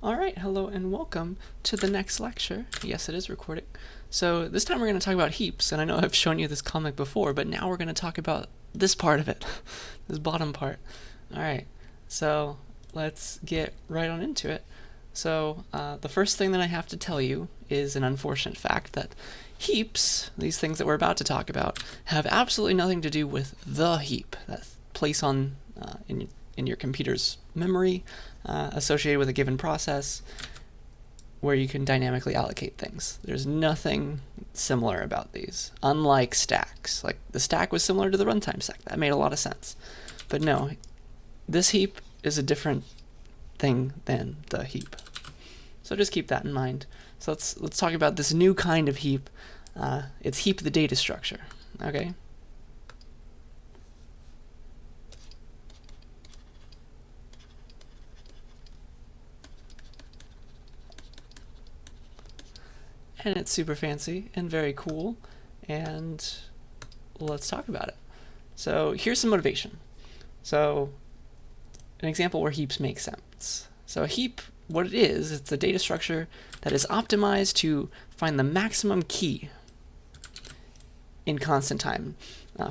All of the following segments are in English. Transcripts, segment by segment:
Alright, hello and welcome to the next lecture. Yes, it is recording. So this time we're going to talk about heaps, and I know I've shown you this comic before, but now we're going to talk about this part of it, this bottom part. Alright, so let's get right on into it. So the first thing that I have to tell you is an unfortunate fact that heaps, these things that we're about to talk about, have absolutely nothing to do with the heap, that place on in your computer's memory associated with a given process where you can dynamically allocate things. There's nothing similar about these, unlike stacks. Like the stack was similar to the runtime stack. That made a lot of sense. But no, this heap is a different thing than the heap. So just keep that in mind. So let's talk about this new kind of heap. It's heap the data structure. Okay. And it's super fancy and very cool, and let's talk about it. So here's some motivation. So an example where heaps make sense. So a heap, what it is, it's a data structure that is optimized to find the maximum key in constant time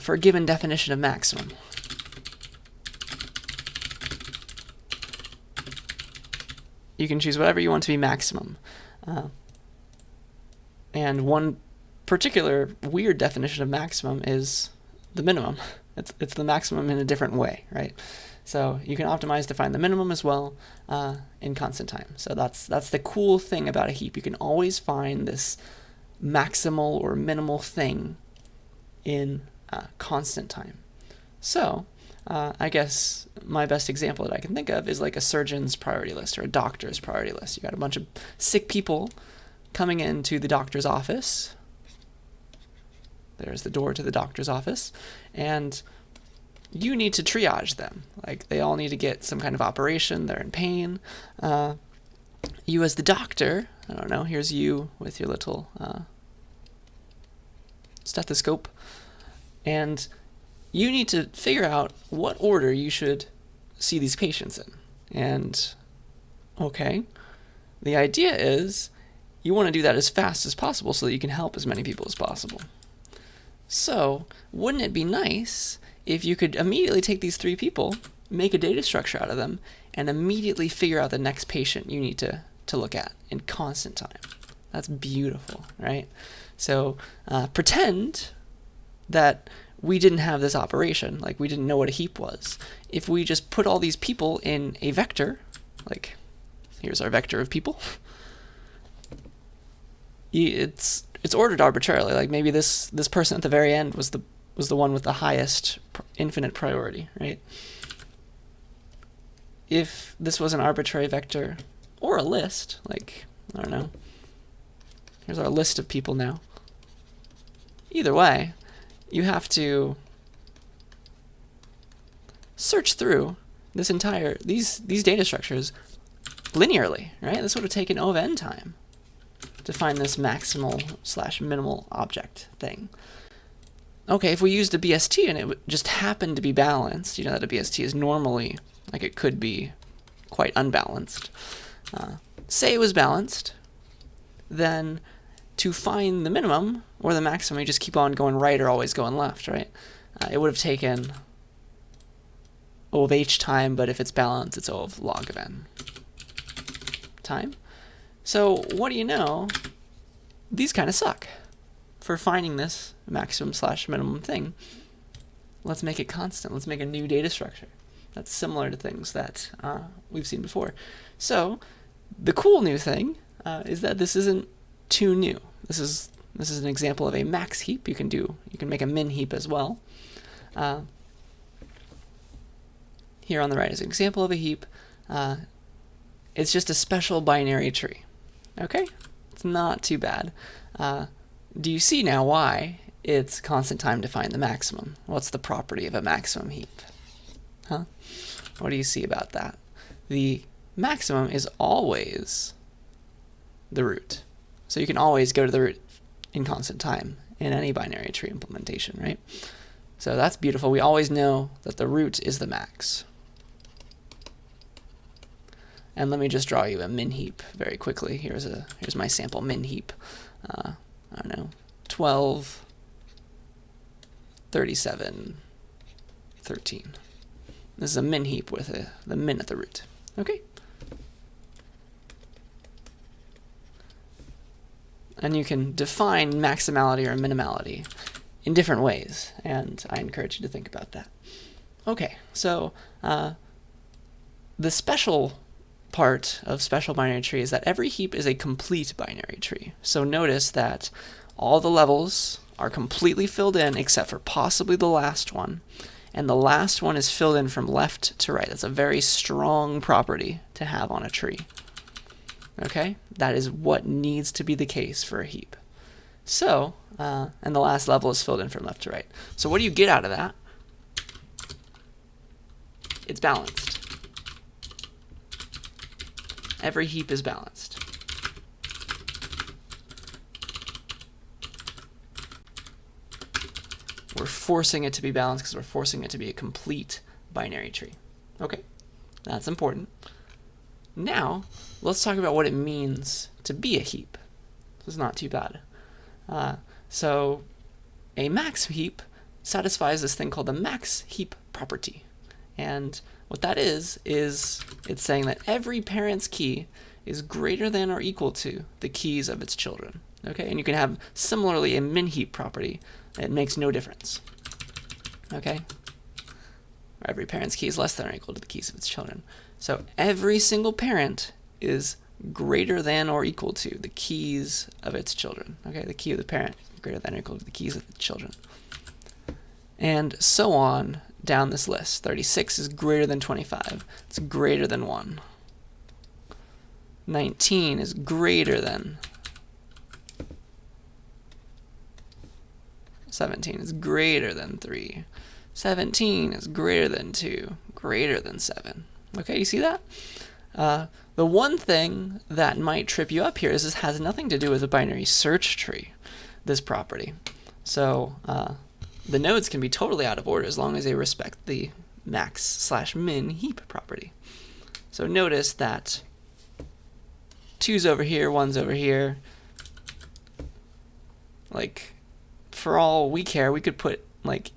for a given definition of maximum. You can choose whatever you want to be maximum. And one particular weird definition of maximum is the minimum. It's the maximum in a different way, right? So you can optimize to find the minimum as well in constant time. So that's the cool thing about a heap. You can always find this maximal or minimal thing in constant time. So I guess my best example that I can think of is like a surgeon's priority list or a doctor's priority list. You got a bunch of sick people coming into the doctor's office. There's the door to the doctor's office, and you need to triage them. Like, they all need to get some kind of operation, they're in pain. You as the doctor, I don't know, here's you with your little stethoscope, and you need to figure out what order you should see these patients in. And, okay, the idea is you want to do that as fast as possible so that you can help as many people as possible. So, wouldn't it be nice if you could immediately take these three people, make a data structure out of them, and immediately figure out the next patient you need to look at in constant time? That's beautiful, right? So, pretend that we didn't have this operation, like we didn't know what a heap was. If we just put all these people in a vector, like here's our vector of people, it's ordered arbitrarily. Like maybe this person at the very end was the one with the highest infinite priority, right? If this was an arbitrary vector or a list, like I don't know, here's our list of people now. Either way, you have to search through this entire these data structures linearly, right? This would have taken O of n time to find this maximal/minimal object thing. Okay, if we used a BST and it just happened to be balanced, you know that a BST is normally, like it could be quite unbalanced. Say it was balanced, then to find the minimum or the maximum, you just keep on going right or always going left, right? It would have taken O of h time, but if it's balanced, it's O of log of n time. So what do you know? These kind of suck for finding this maximum/minimum thing. Let's make it constant. Let's make a new data structure that's similar to things that we've seen before. So the cool new thing is that this isn't too new. This is an example of a max heap. You can make a min heap as well. Here on the right is an example of a heap. It's just a special binary tree. Okay, it's not too bad. Do you see now why it's constant time to find the maximum? What's the property of a maximum heap? Huh? What do you see about that? The maximum is always the root. So you can always go to the root in constant time in any binary tree implementation, right? So that's beautiful. We always know that the root is the max. And let me just draw you a min heap very quickly. Here's my sample min heap. I don't know, 12, 37, 13. This is a min heap with the min at the root. Okay. And you can define maximality or minimality in different ways, and I encourage you to think about that. Okay, so the special part of special binary tree is that every heap is a complete binary tree. So notice that all the levels are completely filled in except for possibly the last one, and the last one is filled in from left to right. That's a very strong property to have on a tree. Okay, that is what needs to be the case for a heap. So, and the last level is filled in from left to right. So what do you get out of that? It's balanced. Every heap is balanced. We're forcing it to be balanced because we're forcing it to be a complete binary tree. Okay, that's important. Now, let's talk about what it means to be a heap. This is not too bad. So, a max heap satisfies this thing called the max heap property. And what that is it's saying that every parent's key is greater than or equal to the keys of its children. Okay, and you can have similarly a min heap property that makes no difference. Okay, every parent's key is less than or equal to the keys of its children. So every single parent is greater than or equal to the keys of its children. Okay, the key of the parent is greater than or equal to the keys of the children. And so on down this list. 36 is greater than 25. It's greater than 1. 19 is greater than 17 is greater than 3. 17 is greater than 2, greater than 7. Okay, you see that? The one thing that might trip you up here is this has nothing to do with a binary search tree, this property. So the nodes can be totally out of order as long as they respect the max/min heap property. So notice that 2's over here, 1's over here. Like, for all we care, we could put like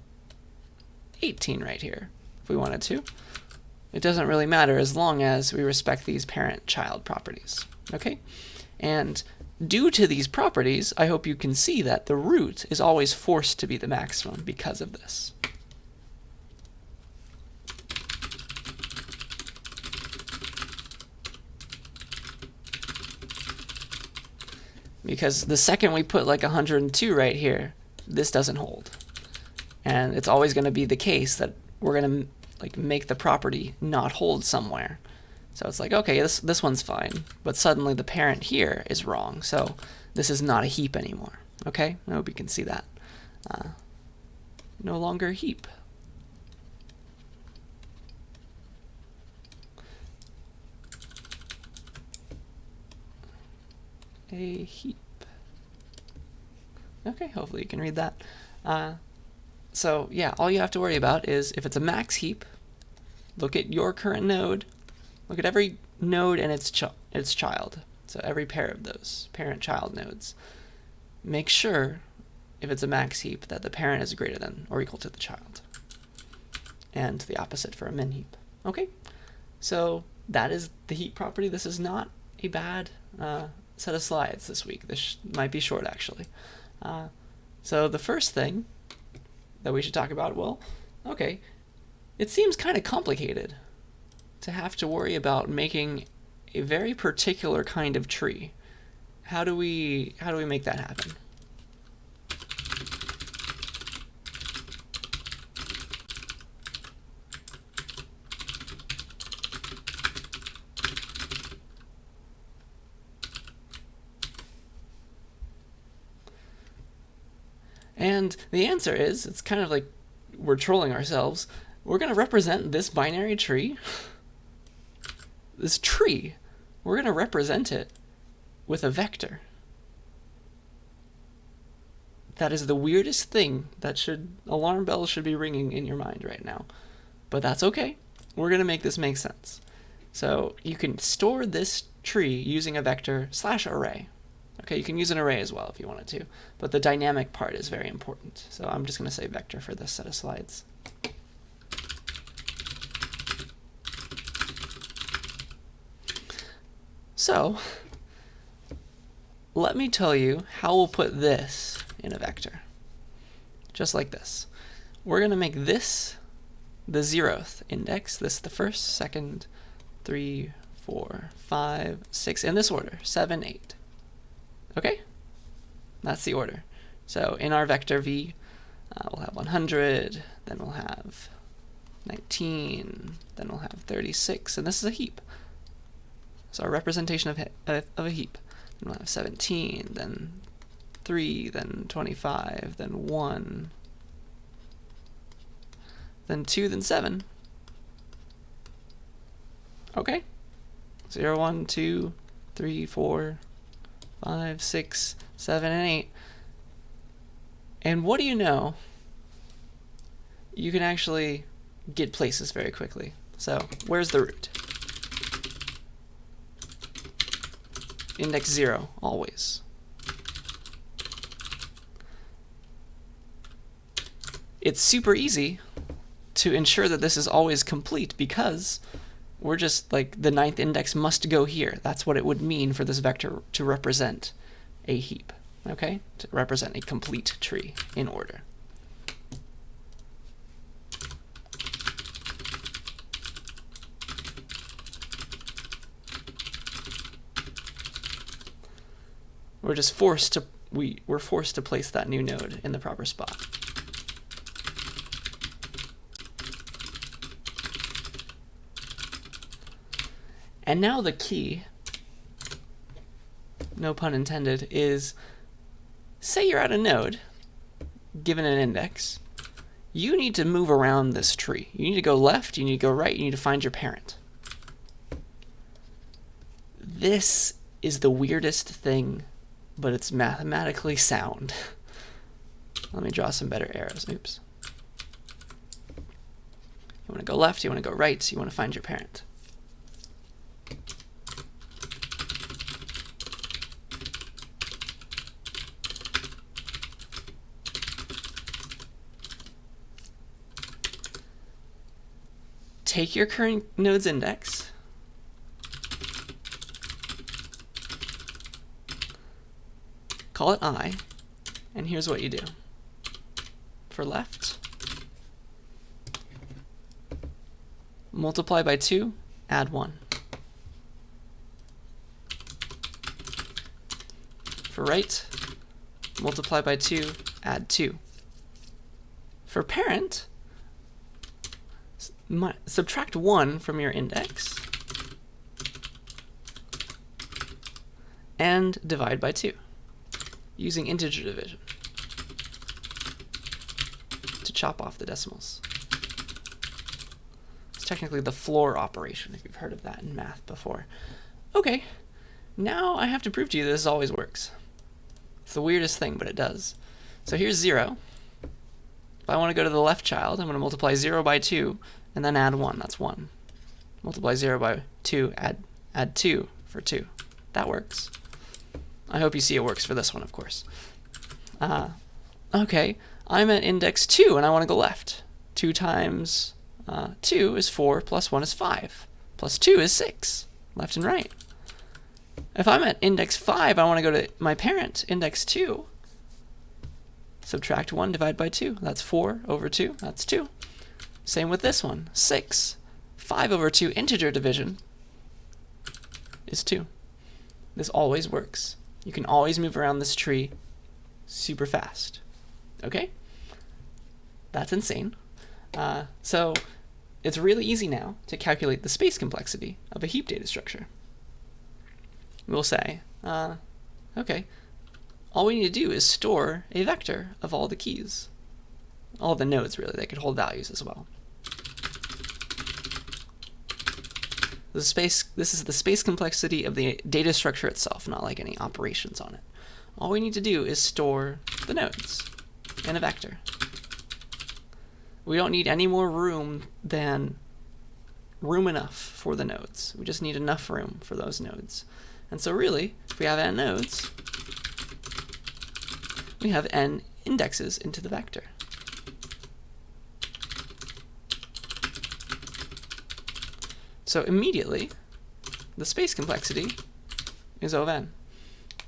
18 right here if we wanted to. It doesn't really matter as long as we respect these parent-child properties. Okay? And due to these properties, I hope you can see that the root is always forced to be the maximum because of this. Because the second we put like 102 right here, this doesn't hold. And it's always going to be the case that we're going to like make the property not hold somewhere. So it's like, okay, this one's fine, but suddenly the parent here is wrong, so this is not a heap anymore. Okay, I hope you can see that. No longer a heap. A heap. Okay, hopefully you can read that. So yeah, all you have to worry about is if it's a max heap, look at your current node, look at every node and its child. So every pair of those parent-child nodes. Make sure, if it's a max heap, that the parent is greater than or equal to the child. And the opposite for a min heap. Okay, so that is the heap property. This is not a bad set of slides this week. This might be short, actually. So the first thing that we should talk about, well, okay, it seems kind of complicated to have to worry about making a very particular kind of tree. How do we make that happen? And the answer is, it's kind of like we're trolling ourselves. We're going to represent this binary tree, this tree, we're going to represent it with a vector. That is the weirdest thing that alarm bells should be ringing in your mind right now. But that's okay. We're going to make this make sense. So you can store this tree using a vector / array. Okay, you can use an array as well if you wanted to, but the dynamic part is very important. So I'm just going to say vector for this set of slides. So let me tell you how we'll put this in a vector. Just like this. We're going to make this the 0th index, this the 1st, 2nd, 3, 4, 5, 6, in this order, 7, 8. Okay? That's the order. So in our vector v, we'll have 100, then we'll have 19, then we'll have 36, and this is a heap. So our representation of a heap. Then we'll have 17, then 3, then 25, then 1, then 2, then 7. Okay? 0, 1, 2, 3, 4, 5, 6, 7, and 8. And what do you know? You can actually get places very quickly. So where's the root? Index 0, always. It's super easy to ensure that this is always complete because we're just like the 9th index must go here. That's what it would mean for this vector to represent a heap, okay? To represent a complete tree in order. We're just forced to we're forced to place that new node in the proper spot. And now the key, no pun intended, is say you're at a node, given an index, you need to move around this tree. You need to go left, you need to go right, you need to find your parent. This is the weirdest thing, but it's mathematically sound. Let me draw some better arrows. Oops. You want to go left, you want to go right, you want to find your parent. Take your current node's index, call it I, and here's what you do. For left, multiply by 2, add 1. For right, multiply by 2, add 2. For parent, subtract 1 from your index and divide by 2 using integer division to chop off the decimals. It's technically the floor operation, if you've heard of that in math before. Okay, now I have to prove to you that this always works. It's the weirdest thing, but it does. So here's 0. If I want to go to the left child, I'm going to multiply 0 by 2 and then add 1. That's 1. Multiply 0 by 2, add 2 for 2. That works. I hope you see it works for this one, of course. Okay, I'm at index 2 and I want to go left. 2 times 2 is 4, plus 1 is 5, plus 2 is 6, left and right. If I'm at index 5, I want to go to my parent, index 2. Subtract 1, divide by 2. That's 4 over 2. That's 2. Same with this one. 6. 5 over 2 integer division is 2. This always works. You can always move around this tree super fast. Okay? That's insane. So it's really easy now to calculate the space complexity of a heap data structure. We'll say, okay, all we need to do is store a vector of all the keys. All the nodes, really. They could hold values as well. This is the space complexity of the data structure itself, not like any operations on it. All we need to do is store the nodes in a vector. We don't need any more room than room enough for the nodes. We just need enough room for those nodes. And so really, if we have n nodes, we have n indexes into the vector. So immediately, the space complexity is O of n.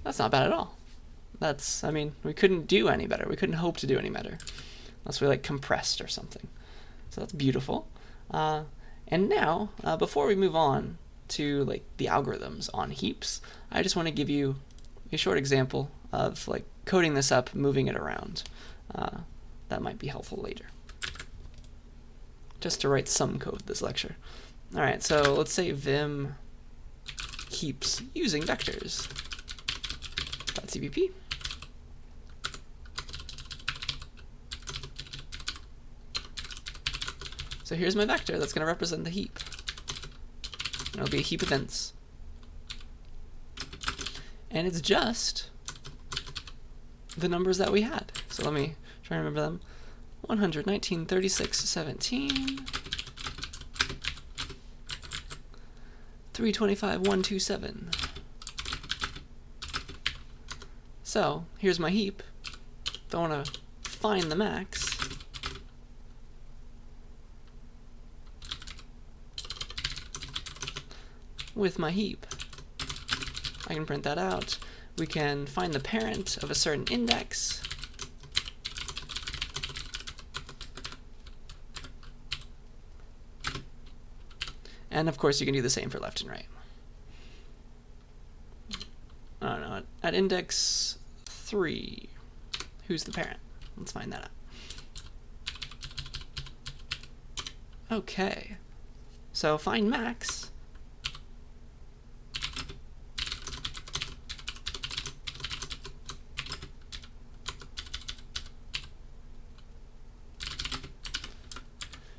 That's not bad at all. I mean, we couldn't do any better. We couldn't hope to do any better unless we like compressed or something. So that's beautiful. And now, before we move on to like the algorithms on heaps, I just want to give you a short example of like coding this up, moving it around. That might be helpful later. Just to write some code this lecture. All right, so let's say vim heaps using vectors. .cpp. So here's my vector that's going to represent the heap. And it'll be a heap events. And it's just the numbers that we had. So let me try and remember them. 100, 19, 36, 17. 325, 127. So here's my heap. If I want to find the max, with my heap, I can print that out. We can find the parent of a certain index. And of course, you can do the same for left and right. I don't know, at index 3, who's the parent? Let's find that out. Okay, so find max.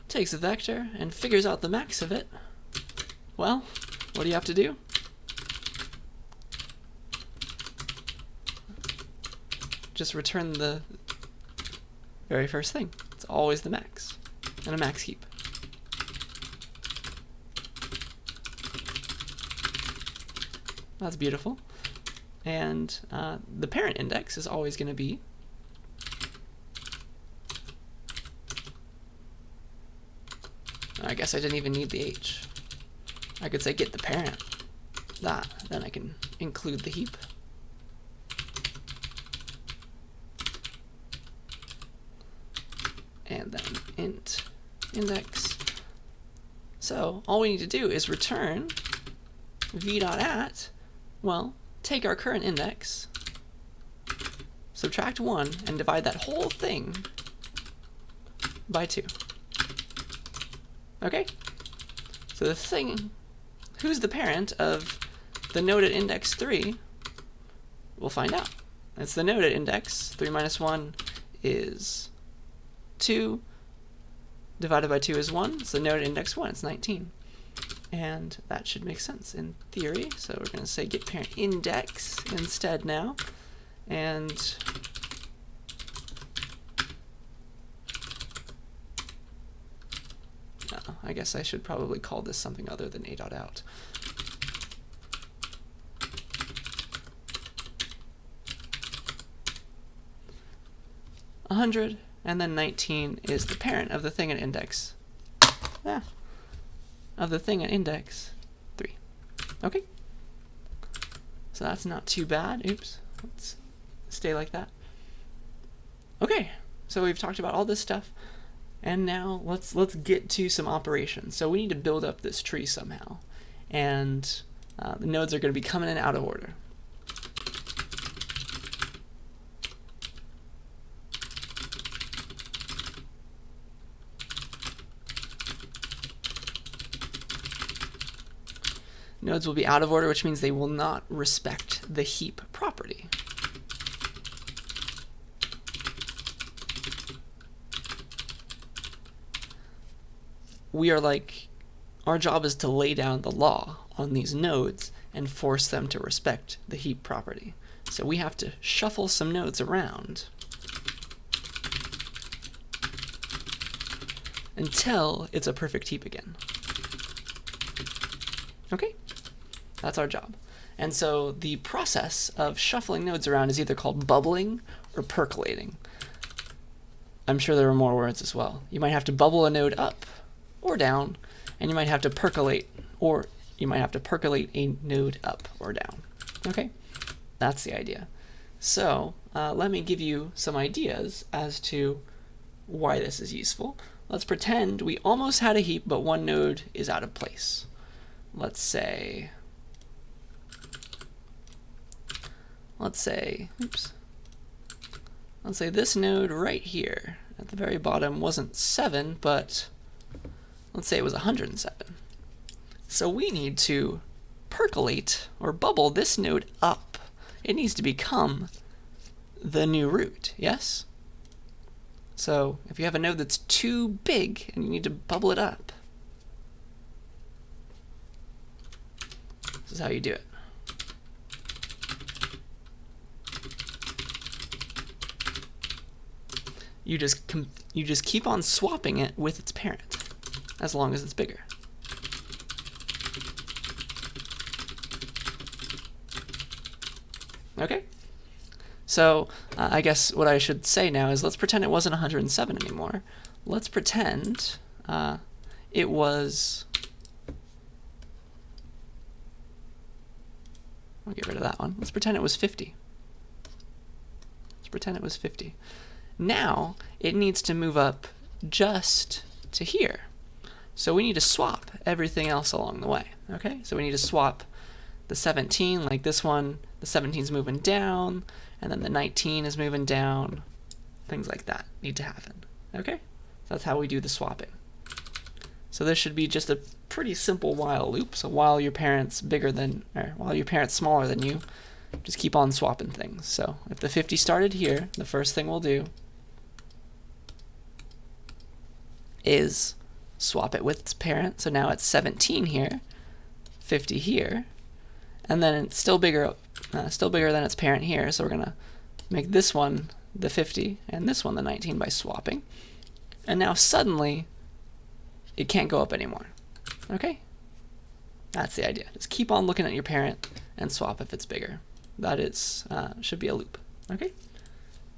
Takes a vector and figures out the max of it. Well, what do you have to do? Just return the very first thing. It's always the max, and a max heap. That's beautiful. And the parent index is always going to be I guess I didn't even need the h. I could say get the parent. Then I can include the heap. And then int index. So all we need to do is return v.at, well, take our current index, subtract 1, and divide that whole thing by 2. Okay? So the thing, who's the parent of the node at index 3, we'll find out. It's the node at index. 3 minus 1 is 2. Divided by 2 is 1. So the node at index 1, it's 19. And that should make sense in theory. So we're going to say get parent index instead now. And I guess I should probably call this something other than a.out. $100, and then 19 is the parent of the thing at index. Of the thing at index 3. Okay. So that's not too bad. Oops. Let's stay like that. Okay. So we've talked about all this stuff. And now let's get to some operations. So we need to build up this tree somehow. And the nodes are going to be coming in out of order. Nodes will be out of order, which means they will not respect the heap property. We are like, our job is to lay down the law on these nodes and force them to respect the heap property. So we have to shuffle some nodes around until it's a perfect heap again. Okay, that's our job. And so the process of shuffling nodes around is either called bubbling or percolating. I'm sure there are more words as well. You might have to bubble a node up or down, and you might have to percolate, or you might have to percolate a node up or down. Okay, that's the idea. So let me give you some ideas as to why this is useful. Let's pretend we almost had a heap, but one node is out of place. Let's say, oops. Let's say this node right here at the very bottom wasn't 7, but let's say it was 107. So we need to percolate or bubble this node up. It needs to become the new root, yes? So if you have a node that's too big and you need to bubble it up, this is how you do it. You just keep on swapping it with its parent as long as it's bigger. Okay? So I guess what I should say now is let's pretend it wasn't 107 anymore. Let's pretend it was... I'll get rid of that one. Let's pretend it was 50. Let's pretend it was 50. Now it needs to move up just to here. So we need to swap everything else along the way. Okay? So we need to swap the 17, like this one, the 17's moving down, and then the 19 is moving down. Things like that need to happen. Okay? So that's how we do the swapping. So this should be just a pretty simple while loop. So while your parent's while your parent's smaller than you, just keep on swapping things. So if the 50 started here, the first thing we'll do is swap it with its parent. So now it's 17 here, 50 here, and then it's still bigger than its parent here. So we're gonna make this one the 50 and this one the 19 by swapping. And now suddenly it can't go up anymore. Okay? That's the idea. Just keep on looking at your parent and swap if it's bigger. That is should be a loop. Okay?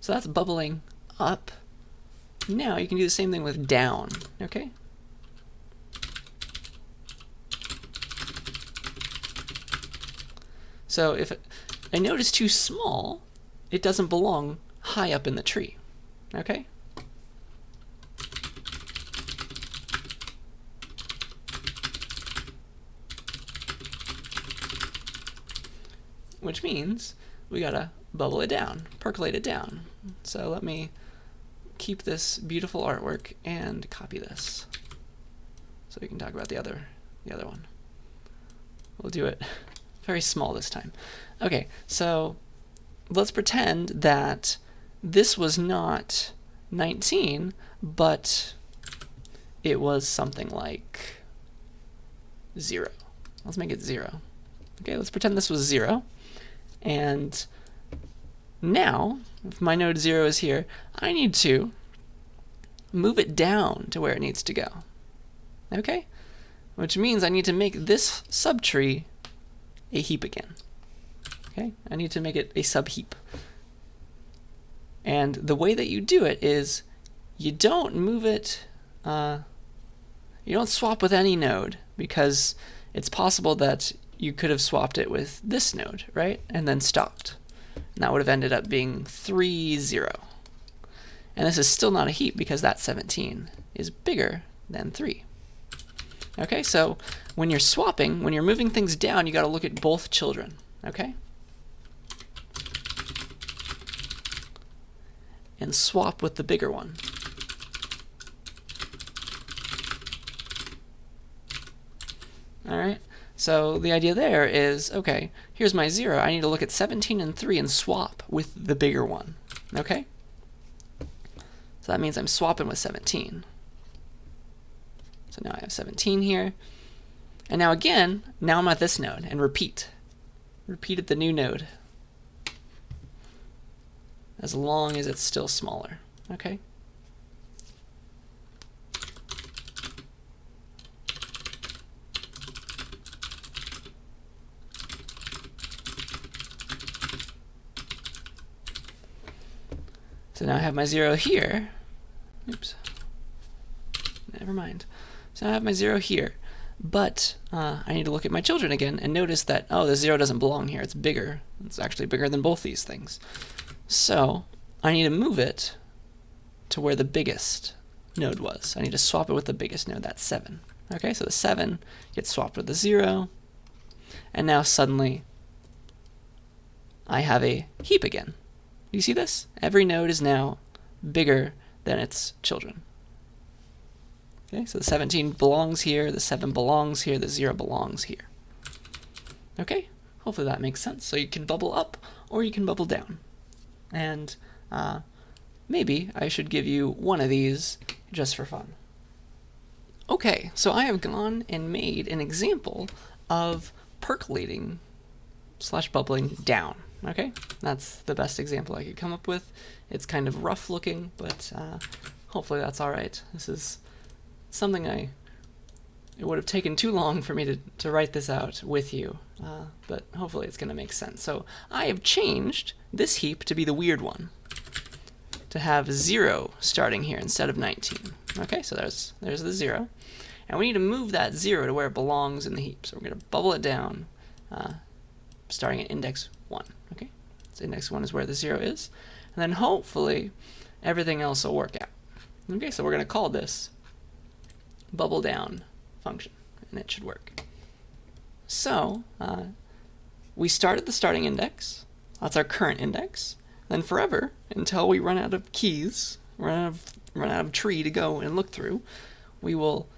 So that's bubbling up. Now you can do the same thing with down. Okay? So if a node is too small, it doesn't belong high up in the tree. Okay? Which means we gotta bubble it down, percolate it down. So let me keep this beautiful artwork and copy this so we can talk about the other one. We'll do it very small this time. Okay, so let's pretend that this was not 19, but it was something like 0. Let's make it 0. Okay, let's pretend this was 0. And now, if my node 0 is here, I need to move it down to where it needs to go. Okay? Which means I need to make this subtree a heap again. Okay? I need to make it a subheap. And the way that you do it is you don't move it, you don't swap with any node, because it's possible that you could have swapped it with this node, right? And then stopped. And that would have ended up being 3, 0. And this is still not a heap because that 17 is bigger than 3. Okay, so when you're swapping, when you're moving things down, you got to look at both children. Okay? And swap with the bigger one. All right? So the idea there is, okay, here's my 0. I need to look at 17 and 3 and swap with the bigger one. Okay? So that means I'm swapping with 17. So now I have 17 here. And now again, now I'm at this node, and repeat. Repeat at the new node. As long as it's still smaller. Okay? So now I have my 0 here. Oops. Never mind. So now I have my 0 here. But I need to look at my children again and notice that, oh, the 0 doesn't belong here. It's bigger. It's actually bigger than both these things. So I need to move it to where the biggest node was. I need to swap it with the biggest node. That's 7. Okay, so the 7 gets swapped with the 0. And now suddenly I have a heap again. Do you see this? Every node is now bigger than its children. Okay, so the 17 belongs here, the 7 belongs here, the 0 belongs here. Okay, hopefully that makes sense. So you can bubble up or you can bubble down. And maybe I should give you one of these just for fun. Okay, so I have gone and made an example of percolating / bubbling down. Okay, that's the best example I could come up with. It's kind of rough looking, but hopefully that's all right. This is something it would have taken too long for me to write this out with you, but hopefully it's going to make sense. So I have changed this heap to be the weird one, to have 0 starting here instead of 19. Okay, so there's the 0. And we need to move that 0 to where it belongs in the heap. So we're going to bubble it down, starting at index 1. Okay, so index 1 is where the 0 is. And then hopefully everything else will work out. Okay, so we're going to call this bubble down function, and it should work. So we start at the starting index. That's our current index. Then forever, until we run out of keys, run out of tree to go and look through, we will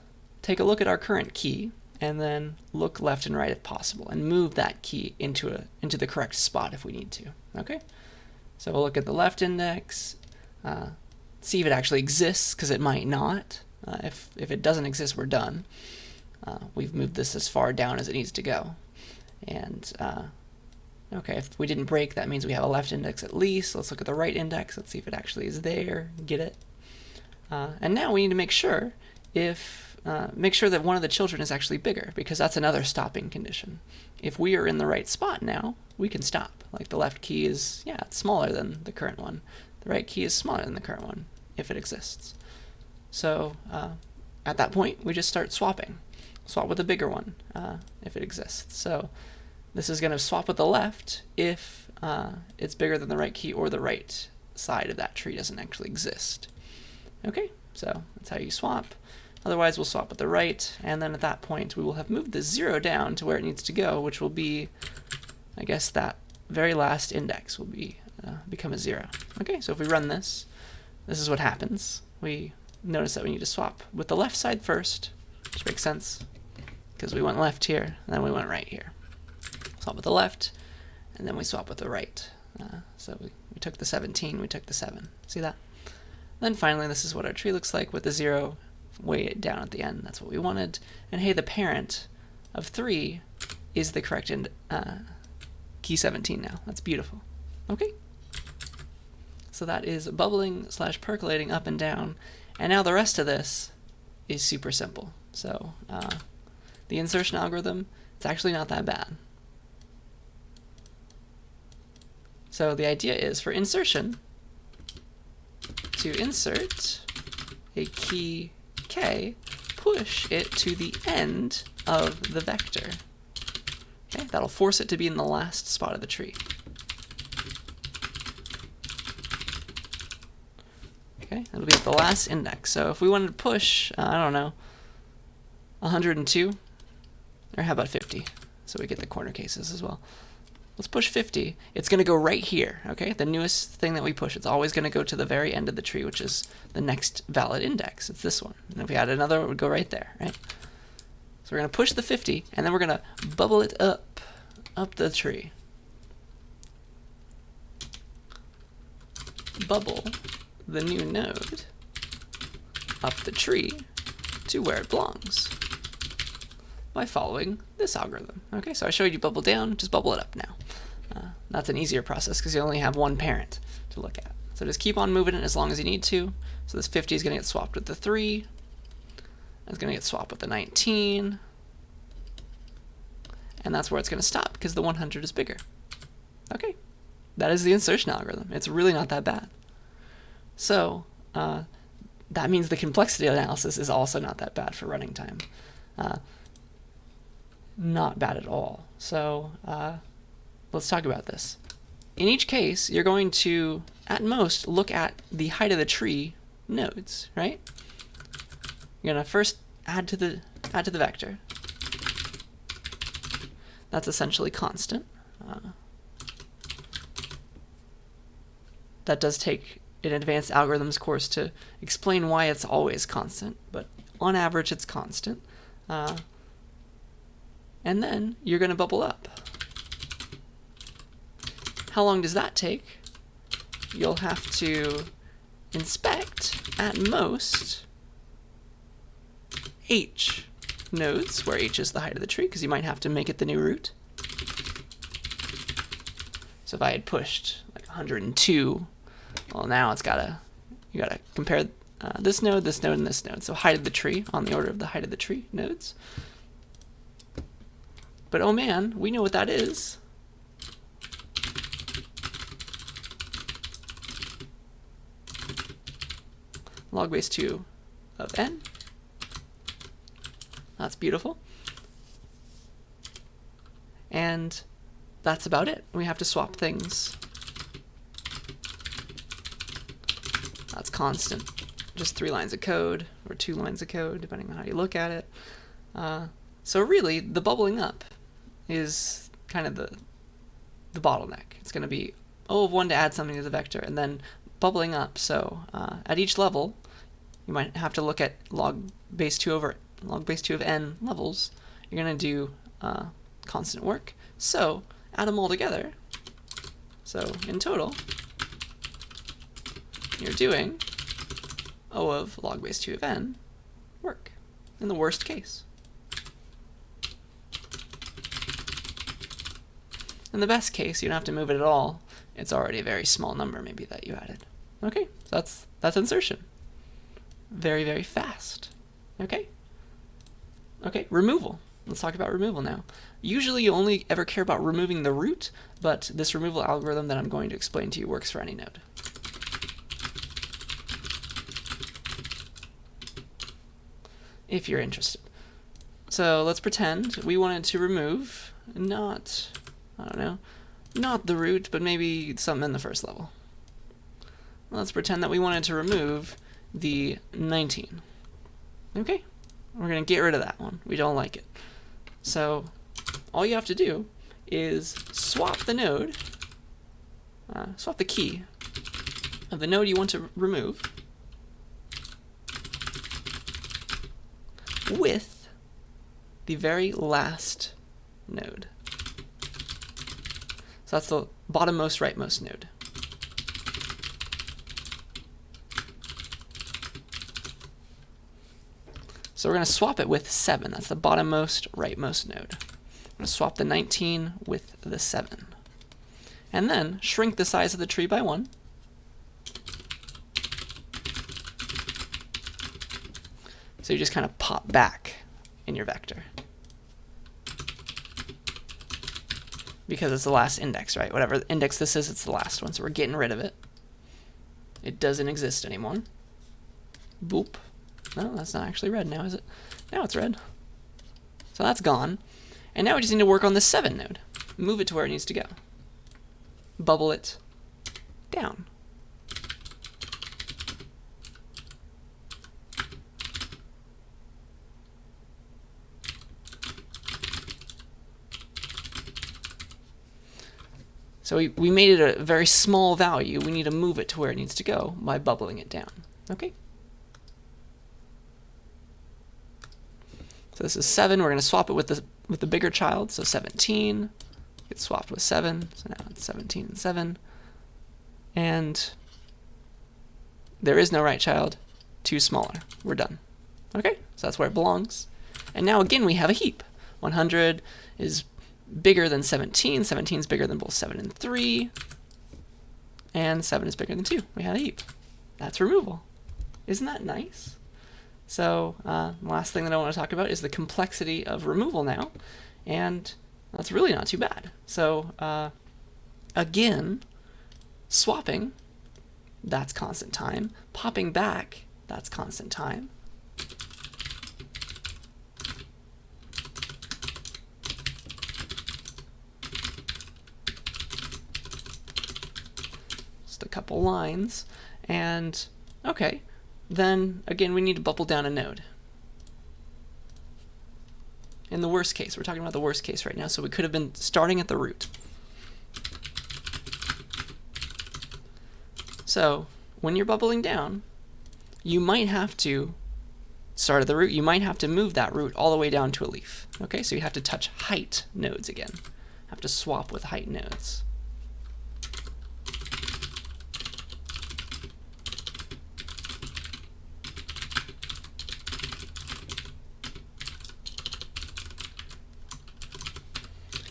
take a look at our current key and then look left and right if possible and move that key into the correct spot if we need to. Okay, so we'll look at the left index, see if it actually exists, because it might not. If it doesn't exist, we're done. We've moved this as far down as it needs to go. And okay, if we didn't break, that means we have a left index at least. Let's look at the right index. Let's see if it actually is there. Get it? And now we need to make sure that one of the children is actually bigger, because that's another stopping condition. If we are in the right spot now, we can stop. Like the left key is, it's smaller than the current one. The right key is smaller than the current one, if it exists. So at that point, we just start swapping. Swap with a bigger one if it exists. So this is going to swap with the left if it's bigger than the right key or the right side of that tree doesn't actually exist. Okay, so that's how you swap. Otherwise, we'll swap with the right, and then at that point, we will have moved the 0 down to where it needs to go, which will be, I guess, that very last index will become a 0. Okay, so if we run this, this is what happens. We notice that we need to swap with the left side first, which makes sense, because we went left here, and then we went right here. Swap with the left, and then we swap with the right. So we took the 17, we took the 7. See that? Then finally, this is what our tree looks like with the 0 way down at the end. That's what we wanted. And hey, the parent of 3 is the correct key 17 now. That's beautiful. Okay. So that is bubbling / percolating up and down. And now the rest of this is super simple. So the insertion algorithm, it's actually not that bad. So the idea is for insertion, to insert a key k, push it to the end of the vector. Okay, that'll force it to be in the last spot of the tree. Okay, it'll be at the last index. So if we wanted to push, I don't know, 102, or how about 50? So we get the corner cases as well. Let's push 50. It's going to go right here, okay? The newest thing that we push, it's always going to go to the very end of the tree, which is the next valid index. It's this one. And if we had another, it would go right there, right? So we're going to push the 50, and then we're going to bubble it up the tree. Bubble the new node up the tree to where it belongs by following this algorithm. Okay, so I showed you bubble down, just bubble it up now. That's an easier process because you only have one parent to look at. So just keep on moving it as long as you need to. So this 50 is going to get swapped with the 3. It's going to get swapped with the 19. And that's where it's going to stop because the 100 is bigger. Okay, that is the insertion algorithm. It's really not that bad. So that means the complexity analysis is also not that bad for running time. Not bad at all. So let's talk about this. In each case, you're going to, at most, look at the height of the tree nodes, right? You're going to first add to the vector. That's essentially constant. That does take an advanced algorithms course to explain why it's always constant, but on average it's constant. And then you're going to bubble up. How long does that take? You'll have to inspect, at most, h nodes, where h is the height of the tree, because you might have to make it the new root. So if I had pushed like 102, well, now you gotta compare this node, and this node. So height of the tree on the order of the height of the tree nodes. But oh man, we know what that is. Log base 2 of n. That's beautiful. And that's about it. We have to swap things. That's constant. Just 3 lines of code, or 2 lines of code, depending on how you look at it. So really, the bubbling up is kind of the bottleneck. It's going to be O of 1 to add something to the vector, and then bubbling up. So at each level, you might have to look at log base 2 of n levels. You're going to do constant work. So add them all together. So in total, you're doing O of log base 2 of n work, in the worst case. In the best case, you don't have to move it at all. It's already a very small number maybe that you added. Okay, so that's insertion. Very, very fast. Okay? Okay, removal. Let's talk about removal now. Usually you only ever care about removing the root, but this removal algorithm that I'm going to explain to you works for any node. If you're interested. So let's pretend we wanted to remove not the root, but maybe something in the first level. Let's pretend that we wanted to remove the 19. Okay? We're going to get rid of that one. We don't like it. So all you have to do is swap the node, swap the key of the node you want to remove with the very last node. So that's the bottommost rightmost node. So we're going to swap it with 7. That's the bottommost rightmost node. I'm going to swap the 19 with the 7. And then shrink the size of the tree by 1. So you just kind of pop back in your vector. Because it's the last index, right? Whatever index this is, it's the last one. So we're getting rid of it. It doesn't exist anymore. Boop. No, that's not actually red now, is it? Now it's red. So that's gone. And now we just need to work on the 7 node. Move it to where it needs to go. Bubble it down. So we made it a very small value. We need to move it to where it needs to go by bubbling it down. Okay? So this is 7. We're going to swap it with the bigger child. So 17 gets swapped with 7. So now it's 17 and 7. And there is no right child. 2 smaller. We're done. Okay? So that's where it belongs. And now again we have a heap. 100 is bigger than 17. 17 is bigger than both 7 and 3. And 7 is bigger than 2. We have a heap. That's removal. Isn't that nice? So last thing that I want to talk about is the complexity of removal now. And that's really not too bad. So again, swapping that's constant time. Popping back, that's constant time. Just a couple lines, and okay, then again we need to bubble down a node. In the worst case, we're talking about the worst case right now, so we could have been starting at the root. So when you're bubbling down, you might have to start at the root. You might have to move that root all the way down to a leaf. Okay, so you have to touch height nodes again. Have to swap with height nodes.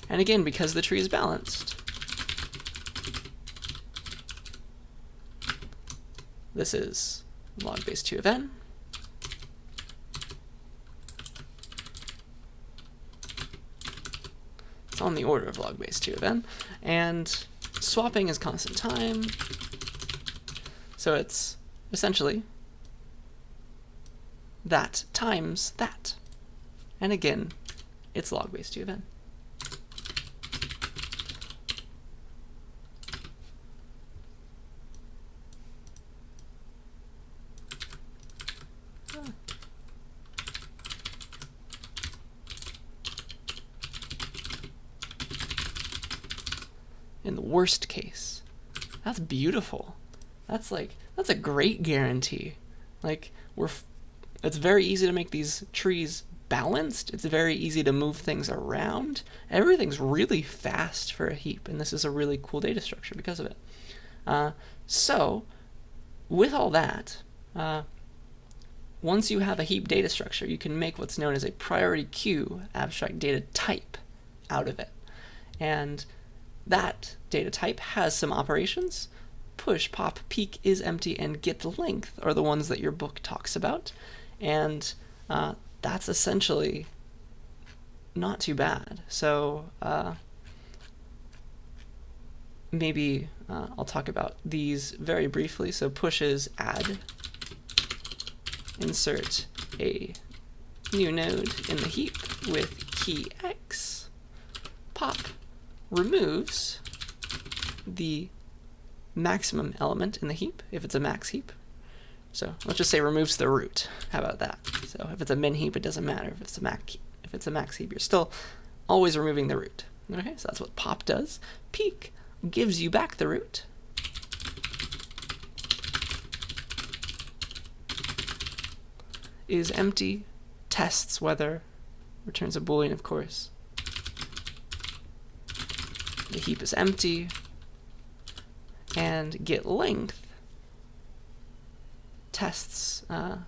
And again, because the tree is balanced, this is log base 2 of n. It's on the order of log base 2 of n. And swapping is constant time. So it's essentially that times that. And again, it's log base 2 of n. In the worst case. That's beautiful. That's a great guarantee. Like, it's very easy to make these trees balanced. It's very easy to move things around. Everything's really fast for a heap, and this is a really cool data structure because of it. So, with all that, once you have a heap data structure, you can make what's known as a priority queue abstract data type out of it. And that data type has some operations. Push, pop, peek, is empty, and get length are the ones that your book talks about. And that's essentially not too bad. So maybe I'll talk about these very briefly. So push is add, insert a new node in the heap with key X. Pop removes the maximum element in the heap if it's a max heap. So let's just say removes the root. How about that? So if it's a min heap, it doesn't matter. If it's a max heap, you're still always removing the root. Okay, so that's what pop does. Peek gives you back the root. Is empty, tests whether, returns a boolean, of course. The heap is empty, and get length tests, well,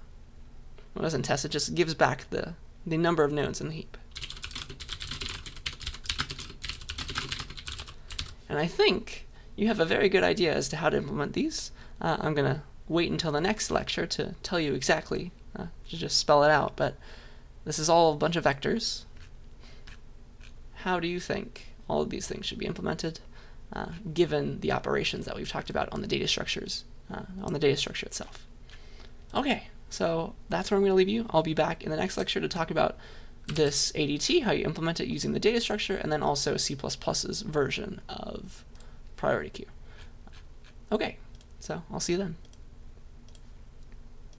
it doesn't test, it just gives back the number of nodes in the heap. And I think you have a very good idea as to how to implement these. I'm going to wait until the next lecture to tell you exactly, to just spell it out, but this is all a bunch of vectors. How do you think all of these things should be implemented, given the operations that we've talked about on the data structures, on the data structure itself? Okay, so that's where I'm going to leave you. I'll be back in the next lecture to talk about this ADT, how you implement it using the data structure, and then also C++'s version of priority queue. Okay, so I'll see you then.